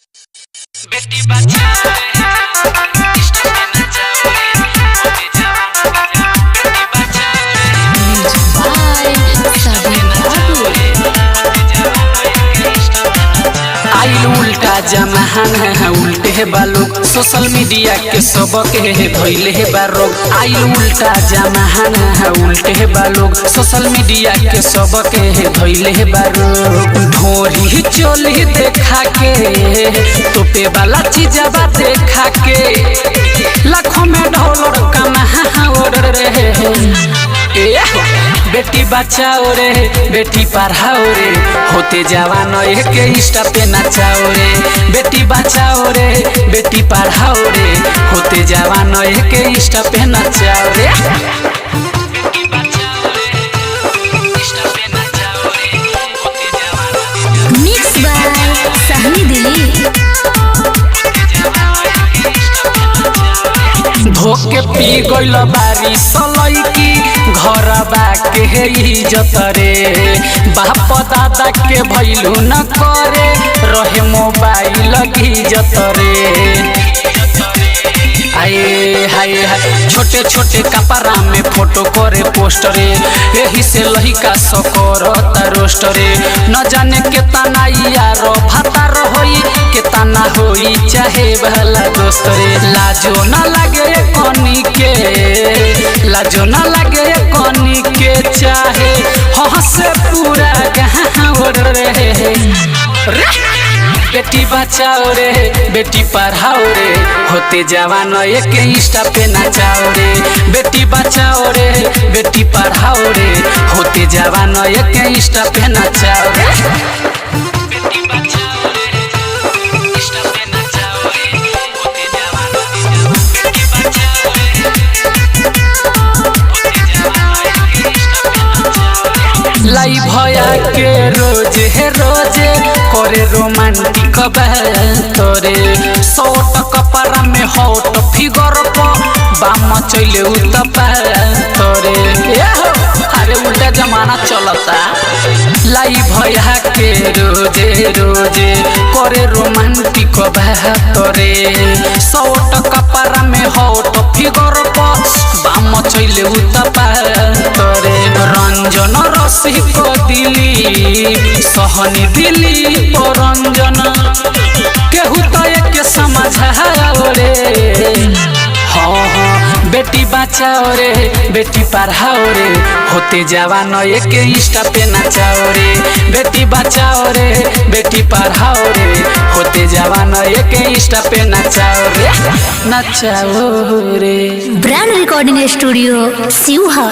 बेटी बचाओ रे इष्ट पे नचाओ रे होते जाओ बेटी बचाओ रे इष्ट पे नचाओ रे होते जाओ इष्ट पे नचाओ। आई उल्टा जमाना उल्टे है बालोग सोशल मीडिया के सबके है धइले है बारोग। आई उल्टा जमाना उल्टे है बालोग सोशल मीडिया के सबके है धइले है बारोग। ढोरी चोली देखा के तोपे वाला चीजवा देखा के लाखों में डॉलर कमाओ रे। बेटी बचाओ रे बेटी पढ़ाओ रे होते जवान एक इंस्टा पे नचाओ रे। बेटी बचाओ रे बेटी पढ़ाओ रे होते जवान एक इंस्टा पे नचाओ रे। बेटी बचाओ रे इंस्टा पे नचाओ रे होते जवान। मिक्स बाय सहनी दिली। धोके पी गइल बारी सलैकी घर बाके इज्जत रे। बाप दादा के भइलू न करे रहे मोबाइल इज्जत रे। आए हाय हाय छोटे छोटे कपड़ा में फोटो करे पोस्टरे यही से लहिका सकरता रोस्टरे। न जाने केतना यार भातार होई केतना होई चाहे भला दोस्त रे। लाजो न लगे कनी के लाजो न लगे कनी के चाहे हंसे पूरा गाँव रे। बेटी बचाओ रे बेटी पढ़ाओ रे होते जवान एक इंस्टा पे नचाओ रे। बेटी बचाओ रे बेटी पढ़ाओ रे होते जवान एक इंस्टा पे नचाओ रे। बेटी बचाओ रे इंस्टा पे नचाओ रे होते जवान बेटी बचाओ रे होते जवान एक इंस्टा पे नचाओ रे। लाई भया के रोज है रोजे करे रोमांटिक तोरे शॉर्ट कपड़ा में हॉट फिगर बाम चले उतपा तोरे। अरे उल्टा जमाना चलता। लाई भया के रोजे रोजे करे रोमांटिक तोरे शॉर्ट कपड़ा में हॉट फिगर बाम चले उतपा तोरे। रंजन रसिक दिली सहनी दिली रंजन केहू तो एक समझाओ रे। हाँ बेटी बचाओ रे बेटी पढ़ाओ रे होते जवान एक इंस्टा पे नचाओ रे। बेटी बचाओ रे बेटी पढ़ाओ रे होते जवान एक इंस्टा पे नचाओ रे नचाओ रे। Brand recording studio सिवहा।